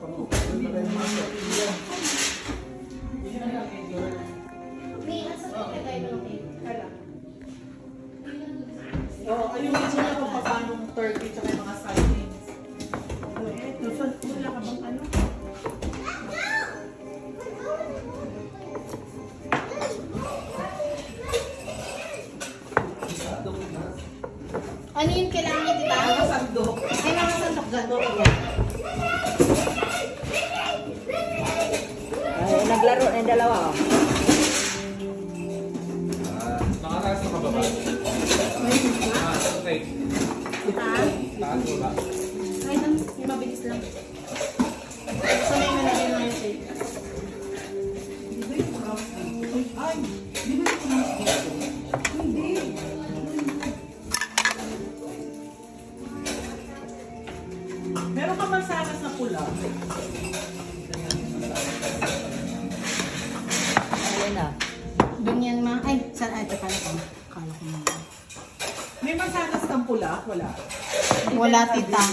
Oo, ayun siya kung paano turkey tsaka yung mga sightings. Ito, wala ka bang ano? Ano yung kailangan niya, di ba? Mga sandok. Ay, mga sandok gano'n yan. Ay, naglaro na yung dalawa. Nakakasang ka ba ba? Okay. Ha? Taas mo ba? Ay, yung mabilis lang. Sanay na natin na yung tape. Ay, di ba ito naman dito? Hindi. Meron ka mansanas na pula. Ayun na. Doon yan, ma. Ay, saan? Ay, ito kala ko. Kala ko na. May mansanas kang pula? Wala. Wala, tita.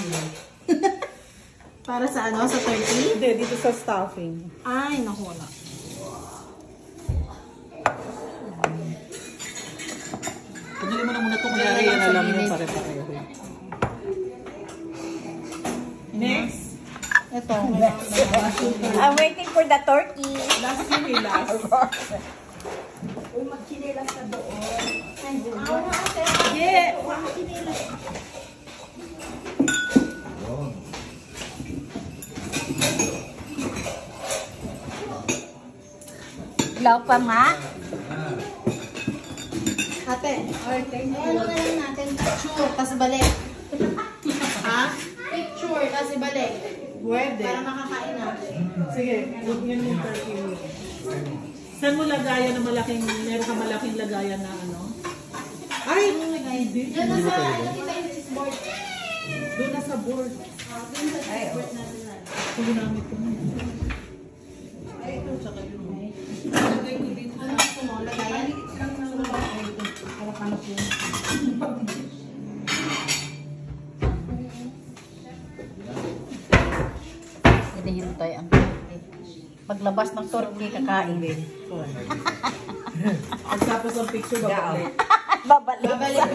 Para sa ano? Sa turkey? Hindi, dito sa stuffing. Ay, naku, wala. Pagdali mo na muna itong kaya yan, alam mo pare-pareho. Next. Ito. I'm waiting for the turkey. Last yun eh, last. Uy, magchinilas ka doon. Ay, doon. Yeah. Ilaw pa nga. Ate, ano na lang natin? Picture, kasi balik. Ha? Picture, kasi balik. Pwede. Para makakain na. Sige, huwag yan yung turkey mo. Saan mo lagayan na malaking, meron ka malaking lagayan na ano? Ay! Hindi. Diyan na sa, ano kita yung cheeseboard. Doon na sa board. Doon sa cheeseboard natin na. Ito ginamit ko na. Ay, ito, tsaka yun. Lagay ko dito. Ano gusto mo? Lagayan? Kalakanap yun. Ganyan mo tayo ang turkey. Paglabas ng turkey, kakain. Pagtapos ang picture, babalik. Babalik. Babalik.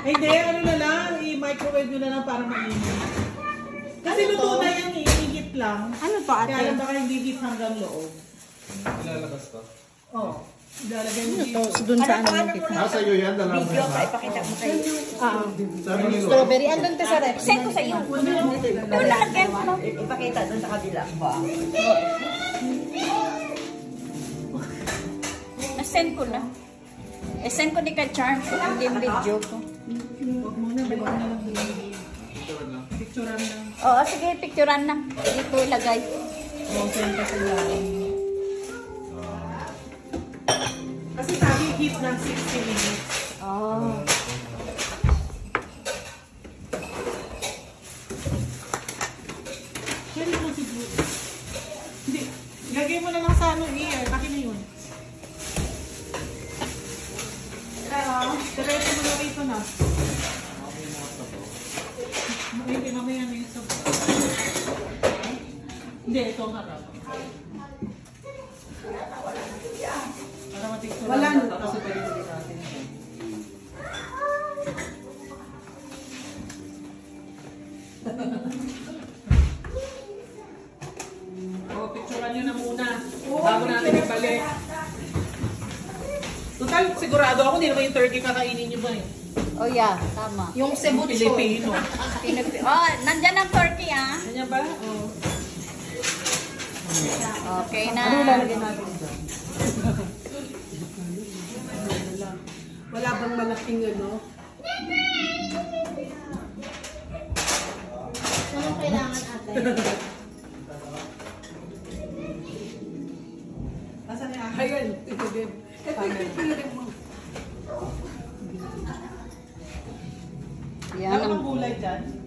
Hindi, ano na lang, i-microwave nyo na lang para mainit. Kasi luto na yan, ihigit lang. Ano to, ate? Kaya lang baka hindi higit hanggang loob. Ilalabas to? Oo. Ilalagay mo dito. Ito, doon sa ano mo kita. Nasa iyo yan, dalawa mo Video na. ka, ipakita mo kayo. Sabi ni Lord. Strawberry, andun te sa rep. Send ko sa iyo. Lalagyan ko na. Ipakita doon sa kabila. Na-send ko na. Send ko ni Ka-Charm. Hindi yung video ko. Huwag muna, bigyan na lang dito. Picturean lang. Oo, sige, picturean na. Dito ilagay. Oo, send ka sa lahat. Kasi sabi, heat ng 60 minutes. Oh. Pwede mo siguro. Hindi. Lagay mo na lang sa ano, air. Akin na yun. Diretso mo na rito na. Hindi, mamaya na yung sabon. Hindi, ito ang harap. Para matikso lang. Kasi pwede ko din natin. Picturean nyo na muna. Bago natin ibalik. Total, sigurado ako, hindi naman yung turkey kakainin nyo ba eh. Oh yeah, tama. Yung cebucho. Pilipino. Oh, nandyan ang turkey ah. Ganyan ba? Oo. Okay na. Ano lalagyan natin dyan? Wala bang malaking ano? Anong kailangan, ate? Nasaan niya? Ayun, ito din. Yan Ano ang bang gulay dyan?